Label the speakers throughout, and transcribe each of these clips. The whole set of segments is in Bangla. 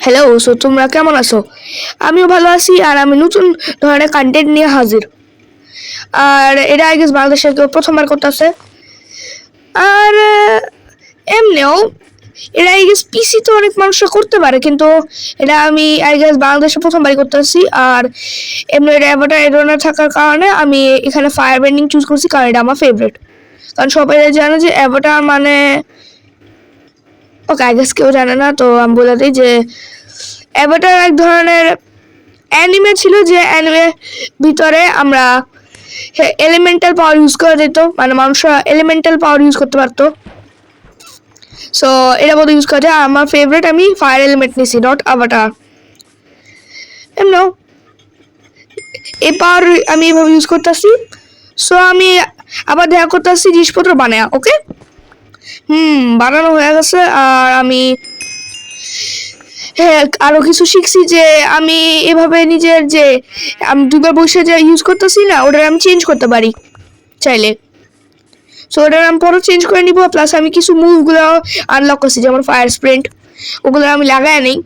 Speaker 1: হ্যালো, তোমরা কেমন আছো? আমিও ভালো আছি। আর আমি নতুন ধরনের কন্টেন্ট নিয়ে হাজির। আর এটা আই গেস বাংলাদেশের কেউ প্রথমবার করতেছে। আর এমনিও এটা আই গেস পিসি তো অনেক মানুষরা করতে পারে, কিন্তু এটা আমি আই গেস বাংলাদেশে প্রথমবারই করতেছি। আর এমনি এটা অ্যাভাটার এই ধরনের থাকার কারণে আমি এখানে ফায়ার বেন্ডিং চুজ করছি, কারণ এটা আমার ফেভারিট। কারণ সবাই জানে যে অ্যাভাটার মানে, ওকে আই গেস কেউ জানে না, তো আমি বলে দিই যে অ্যাভাটার এক ধরনের অ্যানিমে ছিল, যে অ্যানিমে ভিতরে আমরা এলিমেন্টাল পাওয়ার ইউজ করা যেত, মানে মানুষরা এলিমেন্টাল পাওয়ার ইউজ করতে পারতো। সো এটা বোধ ইউজ করা যায়। আমার ফেভারিট, আমি ফায়ার এলিমেন্ট নিছি, নট অ্যাভাটার। এমন এই পাওয়ার আমি এভাবে ইউজ করতেছি। সো আমি আবার দেখা করতেছি জিনিসপত্র বানায়। ওকে, বানানো হয়ে গেছে। আর আমি আরো কিছু শিখছি, যে আমি এভাবে নিজের যে আমি দুবার বসে যে ইউজ করতেছি না, ওটা আমি চেঞ্জ করতে পারি চাইলে। সো ওটা আমি পরে চেঞ্জ করে নিব। প্লাস আমি কিছু মুভগুলো আনলক করছি, যেমন ফায়ার স্প্রিন্ট, ওগুলো আমি লাগাই নেই,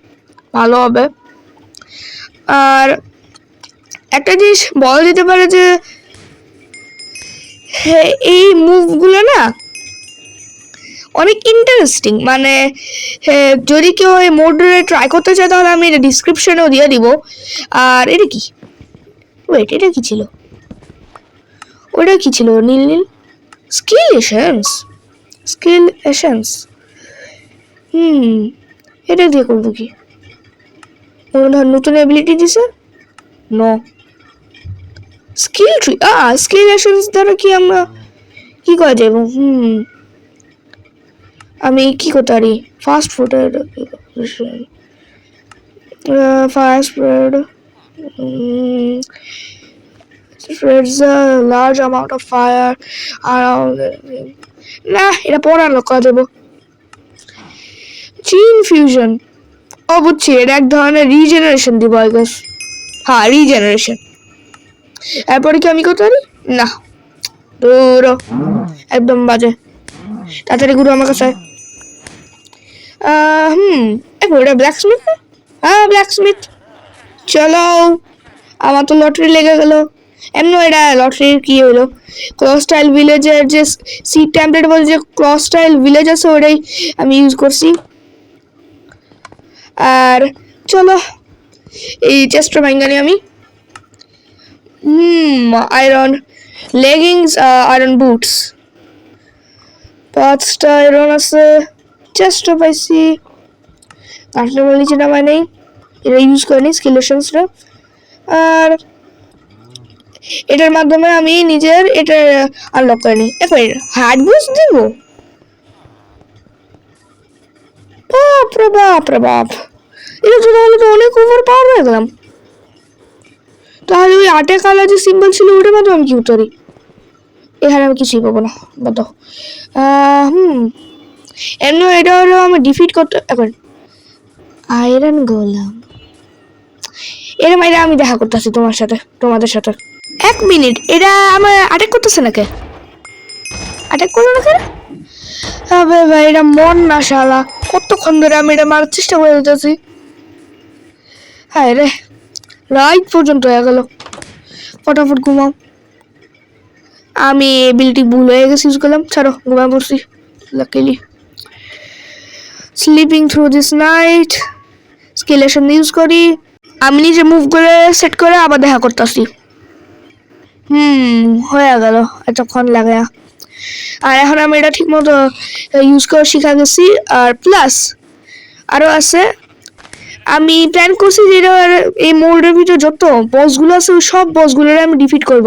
Speaker 1: ভালো হবে। আর একটা জিনিস বলা যেতে পারে যে এই মুভগুলো না অনেক ইন্টারেস্টিং। মানে যদি কেউ এই মোডে ট্রাই করতে চায়, তাহলে আমি এটা ডিসক্রিপশনেও দিয়ে দিব। আর এটা কি, ওয়েট, এটা কি ছিল? ওটা কি ছিল? নীল নীল স্কিল এসেন্স, স্কিল এসেন্স। এটা দিয়ে করবো কি? নতুন এবিলিটি দিছে? No. Skill tree, skill essence দ্বারা কি আমরা কি করা যাবো? আমি কি করতে পারি? Fast food, fast food spreads a large amount of fire around. না, এটা পরে আনলক করা যাবো। চিন ফিউশন, বুঝছি, এটা এক ধরনের রিজেনারেশন দিব আই গেস। হ্যাঁ, রিজেনারেশন। এরপরে কি আমি করতে পারি? না, দূর, একদম বাজে। তাড়াতাড়ি গুরু আমার কাছে। এটা ব্ল্যাক স্মিথ না? হ্যাঁ, ব্ল্যাক স্মিথ। চলো, আমার তো লটারি লেগে গেল। এমন এটা লটারির কি হলো? ক্লস্টাইল ভিলেজের যে সিড ট্যাম্পলেট বলে যে ক্লস্টাইল ভিলেজ আছে, ওটাই আমি ইউজ করছি। আর চলো এই চেস্টটা ভাঙ্গানি আমি। আয়রন লেগিংস, আয়রন বুটস, 5টা আয়রন আছে। চেস্টটা পাইছি, কাঠটা নিচে নামায় নেই, এটা ইউজ করিনি স্কিলেশনসটা। আর এটার মাধ্যমে আমি নিজের এটা আনলক করে নিই। এখন হার্ড বুস্ট দিব। বাপরে বাপ রে বাপ, এটা তো তাহলে তো অনেক ওভার পাওয়ার হয়ে গেলাম। তাহলে ওই 8 কালার যে সিম্বল ছিল, ওটার মাধ্যমে আমি কি উত্তরি? এখানে আমি কিছুই পাবো না, বলো। এমনি এটা হলো আমি ডিফিট করতে। এখন আয়রন গোলাম, এর মাইরে আমি দেখা করতেছি তোমার সাথে, তোমাদের সাথে। 1 মিনিট, এটা আমার অ্যাটাক করতেছে নাকি? অ্যাটাক করলো না কেন? আবে ভাই, এটা মন না শালা। কতক্ষণ ধরে আমি এটা মারার চেষ্টা করে যেতেছি। হ্যাঁ রে, রাইট পর্যন্ত হয়ে গেল। ফটাফট ঘুমাও। আমি এবিলিটি ভুল হয়ে গেছি, ইউজ করলাম। ছাড়ো, ঘুমায় পড়ছি luckily. Sleeping through this night, স্কেলেশন ইউজ করি। আমি নিজে মুভ করে সেট করে আবার দেখা করতেছি। হয়ে গেল এতক্ষণ লাগে। আর এখন আমি এটা ঠিক মতো ইউজ করে শিখা গেছি। আর প্লাস আরও আছে, আমি প্ল্যান করছি যে এই মোল্ডের ভিতরে যত বসগুলো আছে, ওই সব বসগুলোর আমি ডিফিট করব।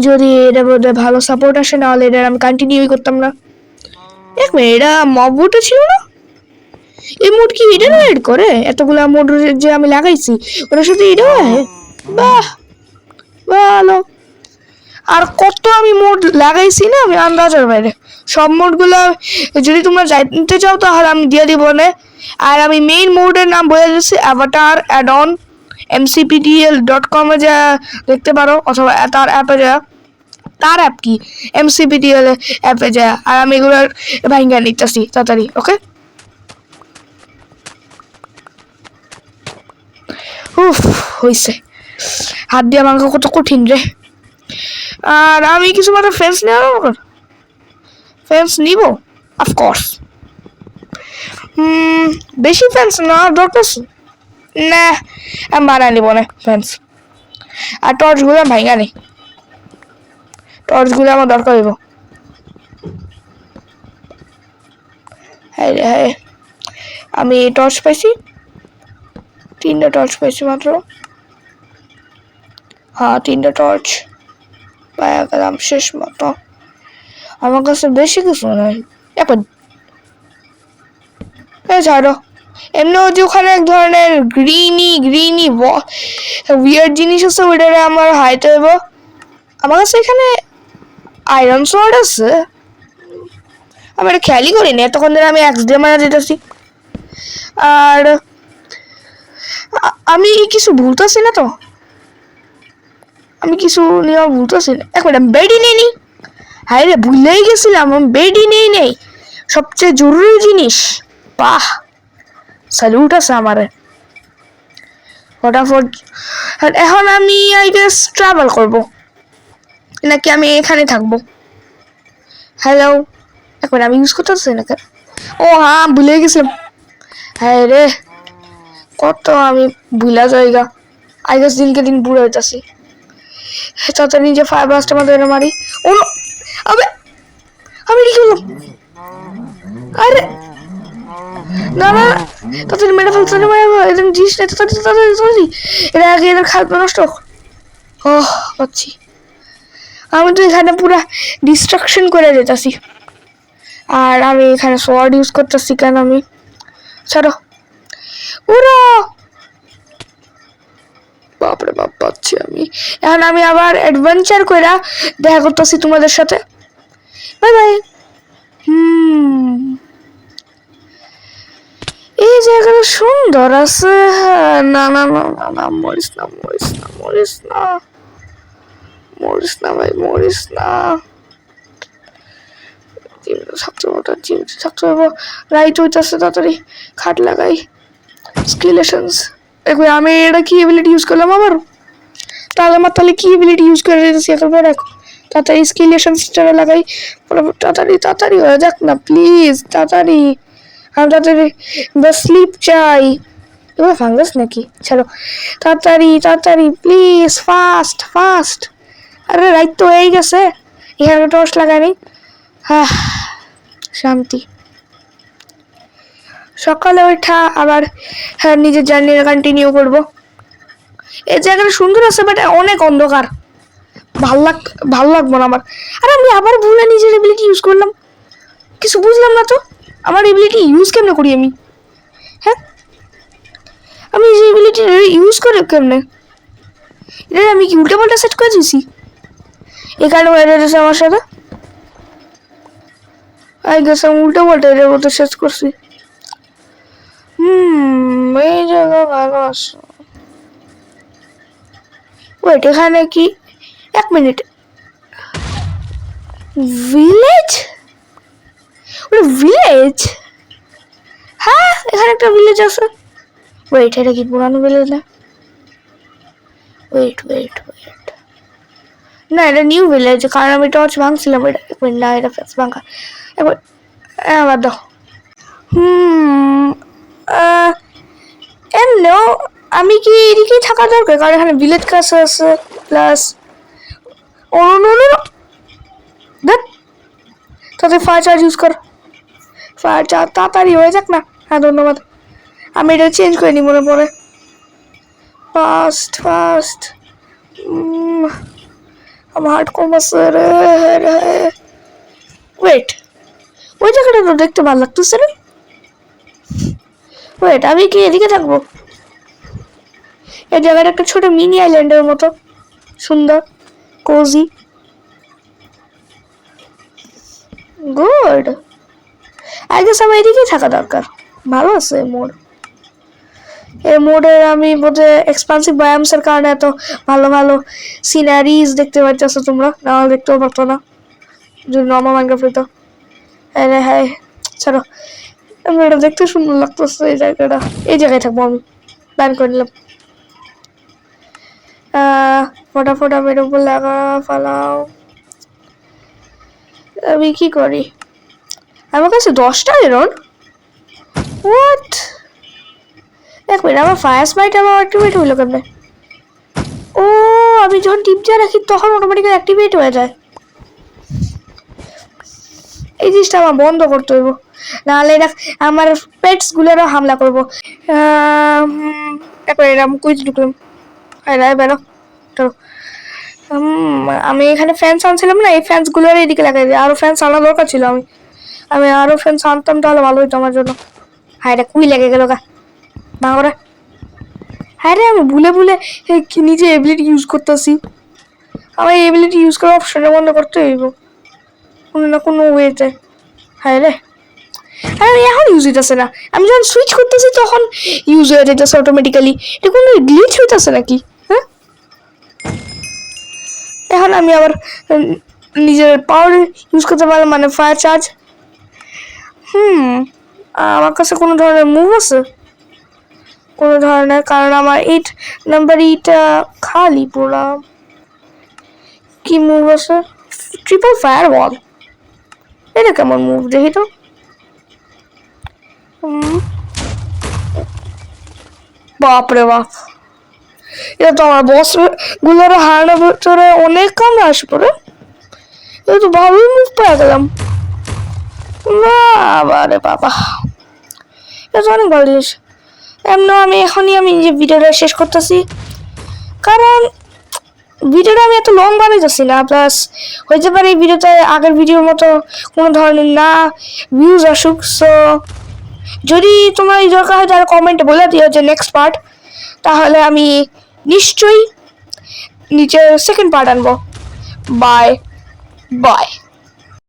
Speaker 1: যদি এটা বোধ ভালো সাপোর্ট আসে, নাহলে এটা আমি কন্টিনিউই করতাম না। এক মিনিট, এটা মব বোটে ছিল না? এই মোড কি এটা এড করে? এতগুলা মোড যে আমি লাগাইছি, ওটার সাথে এটাও আছে? বাহ, ভালো। আর কত আমি মোড লাগাইছি না, আমি আন্দাজের বাইরে। সব মোডগুলো যদি তোমরা জানতে চাও, তাহলে আমি দিয়ে দিব না। আর আমি মেইন মোডের নাম বলে দিচ্ছি, অ্যাভাটার অ্যাড অন mcptl.com এ যা দেখতে পারো, অথবা তার অ্যাপে যা। তার অ্যাপ কি? mcptl অ্যাপে যা। আর আমি এগুলোর ভাঙ্গা নিতেছি তাড়াতাড়ি। ওকে, উফ, হয়েছে। হাত দিয়ে ভাঙা কত কঠিন রে। আর আমি কিছু মাত্র ফেন্স নেওয়া, ফেন্স নিব অফকোর্স। বেশি ফেন্স না দরকার না, আমি বানাই নিব না ফেন্স। আর টর্চগুলো ভাঙা নেই, টর্চগুলো আমার দরকার হইব। হ্যাঁ হ্যাঁ, আমি টর্চ পাইছি, 3টা টর্চ পাইছি মাত্র। হ্যাঁ 3টা টর্চ পাওয়া গেলাম শেষ মতো। আমার কাছে বেশি কিছু নাই এখন। ছাড়ো, এমনি যে ওখানে এক ধরনের গ্রিনি উইয়ার্ড জিনিস আছে, ওইটারে আমার হাইতে হইব। আমার কাছে এখানে আয়রন সোয়ার্ড আছে, আমি এটা খেয়ালই করিনি এতক্ষণ ধরে, আমি এক্স দিয়ে মারা যেতেছি। আর আমি কিছু ভুলতেছি না তো, আমি কিছু নিয়ম ভুলতেছি না। এক মিনিট, বেডই নেই নি। হাই রে, ভুলেই গেছিলাম, আমি বেডই নেই সবচেয়ে জরুরি জিনিস। বাহ, স্যালুট আছে আমারে। ফটাফট এখন আমি আই গেস ট্রাভেল করব, নাকি আমি এখানে থাকবো? হ্যালো, এখন আমি ইউজ করতেছি না। ও হ্যাঁ, ভুলে গেছিলাম। হ্যাঁ রে, কত আমি ভুলা জায়গা। আই গেস দিনকে দিন বুড়ো হইতাছি। তাড়াতাড়ি নিজে ফায়ার ব্লাস্টের মধ্যে মারি। ও আবে, আমি কি করলাম? আরে না না, তাড়াতাড়ি মেরে ফেলতে এরকম জিনিস নেই, তাড়াতাড়ি এটা আগে এদের খাদ্য নষ্ট হোক। ওহ পাচ্ছি, আমি তো এখানে পুরা ডিস্ট্রাকশন করে যেতেছি। আর আমি এখানে সোয়ার্ড ইউজ করতেছি কেন? আমি ছাড়ো, উড়ো। বাপরে বাপ পাচ্ছি আমি। এখন আমি আবার অ্যাডভেঞ্চার কইরা দেখা করতেছি তোমাদের সাথে। Bye bye. এই জায়গাটা সুন্দর আছে। না না না না না, মরিস না মরিস না মরিস না মরিস না ভাই, মরিস না। রাইট হইতেছে, তাড়াতাড়ি খাট লাগাই। স্কেলেশনস, দেখো আমি এটা কি এবিলিটি ইউজ করলাম আবার। তাহলে কি এবিলিটি ইউজ করে দিতেছি একবার। দেখো তাড়াতাড়ি স্কেলেশনসটা লাগাই। তাড়াতাড়ি তাড়াতাড়ি হয়ে যাক না প্লিজ, তাড়াতাড়ি। আমি তাড়াতাড়ি স্লিপ চাই। এবার ফাঙ্গাস নাকি? ছাড়ো, তাড়াতাড়ি তাড়াতাড়ি প্লিজ, ফাস্ট ফাস্ট। আরে রাইট তো হয়ে গেছে, এখানে টর্চ লাগাই। হ্যাঁ, শান্তি। সকালে ওঠা আবার নিজের জার্নি কন্টিনিউ করব। এই জায়গাটা সুন্দর আছে, বাট অনেক অন্ধকার, ভাল লাগবো না আমার। আর আমি আবার ভুলে নিজের এবিলিটি ইউজ করলাম, কিছু বুঝলাম না তো। আমার এবিলিটি ইউজ কেমনে করি আমি? হ্যাঁ, আমি এই এবিলিটি ইউজ করে কেমনে? এটা আমি কি উল্টা পাল্টা সেট করে দিয়েছি? এই কারণে হয়ে আমার সাথে। আই গেস আমি উল্টা পাল্টা এটার মধ্যে সেট করছি। এই জায়গা ভালো আছে। ওয়েট, এখানে কি? এক মিনিট, ভিলেজ? ভিলেজ? হ্যাঁ, এখানে একটা ভিলেজ আছে। ওয়েট, এটা কি পুরানো ভিলেজ না? ওয়েট ওয়েট ওয়েট, না এটা নিউ ভিলেজ, কারণ আমি টর্চ ভাঙছিলাম। এটা এক মিনিট, না এটা ফেন্স ভাঙা। এবার বাদ দাও। এমনিও আমি কি এদিকেই থাকা দরকার, কারণ এখানে ভিলেজ কাছে আছে প্লাস। ও নো নো নো, দেখ তাতে ফায়ার চার্জ ইউজ কর। ফায়ার চার্জ তাড়াতাড়ি হয়ে যাক না। হ্যাঁ ধন্যবাদ, আমি এটা চেঞ্জ করে নিই মনে পড়ে। ফাস্ট ফাস্ট, আমার হার্ট কম আছে রে। ওয়েট, ওই জায়গাটা তো দেখতে ভালো লাগতেছে রে। ওয়েট, আমি কি এদিকে থাকবো? এই জায়গাটা একটা ছোট মিনি আইল্যান্ডের মতো, সুন্দর কোজি। গুড, আই গেস আমার এদিকেই থাকা দরকার। ভালো আছে মোড। এই মোডে আমি বোধহয় এক্সপান্সিভ বায়ামসের কারণে এত ভালো ভালো সিনারিজ দেখতে পাচ্ছ তোমরা, নাহলে দেখতেও পারতো না যদি নর্মাল মাইনক্রাফট হইতো। হ্যাঁ হ্যাঁ, ছাড়ো, আমি এটা দেখতে সুন্দর লাগতেছে। এই জায়গাটা, এই জায়গায় থাকবো আমি, প্ল্যান করে নিলাম। ফটাফট আমি এর উপর লাগা ফেলাও। আমি কি করি, আমার কাছে 10টা এরর। হোয়াট, এক মিনিট, আমার ফায়ার স্মাইট আমার অ্যাক্টিভেট হইলো কেমনে? ও, আমি যখন টিপটা রাখি তখন অটোমেটিক্যালি অ্যাক্টিভেট হয়ে যায়। এই জিনিসটা আমার বন্ধ করতে হইব, নাহলে এটা আমার পেটস গুলোরও হামলা করবো। এরকম কুইজ ঢুকলাম, বেরো। আমি এখানে ফ্যান্স আনছিলাম না, এই ফ্যান্স গুলোর এদিকে লাগাই দিই। আরো ফ্যান্স আনা দরকার ছিল, আমি আরো ফ্যান্স আনতাম তাহলে ভালো হইতো আমার জন্য। হ্যাঁ রে, কুই লেগে গেল গা বাংলা। হ্যাঁ রে, আমি ভুলে ভুলে নিজে এবিলিটি ইউজ করতেছি। আমার এবিলিটি ইউজ করার অপশনটা বন্ধ করতে হইব কোনো না কোনো ওয়েতে। হ্যাঁ রে, আরে এখন ইউজ হইতেছে না, আমি যখন সুইচ করতেছি তখন ইউজ হয়ে যেতেছে অটোমেটিক্যালি। এটা কোনো গ্লিচ হইতেছে নাকি? হ্যাঁ, এখন আমি আবার নিজের পাওয়ার ইউজ করতে পারলাম, মানে ফায়ার চার্জ। আমার কাছে কোনো ধরনের মুভ আছে? কোনো ধরনের, কারণ আমার 8 নাম্বার ইটা খালি পুরা। কি মুভ আছে? ট্রিপল ফায়ার বল, এটা কেমন মুভ দেখি তো। বাপরে বাপ, এটা তো আমার বস গুলোর হারানোর ভিতরে অনেক কাম আসে পড়ে। এটা তো ভালোই মুভ পেয়ে গেলাম। বাবারে বাবা, এটা অনেক ভালো জিনিস। এমন আমি যে ভিডিওটা শেষ করতেছি, কারণ ভিডিওটা আমি এত লং বানাইতেছি না। প্লাস হইতে পারে এই ভিডিওতে আগের ভিডিওর মতো কোনো ধরনের না ভিউজ আসুক। সো যদি তোমার এই দরকার হয় তাহলে কমেন্টে বলে দিও যে নেক্সট পার্ট, তাহলে আমি নিশ্চয়ই নিচে সেকেন্ড পার্ট আনবো। Bye bye.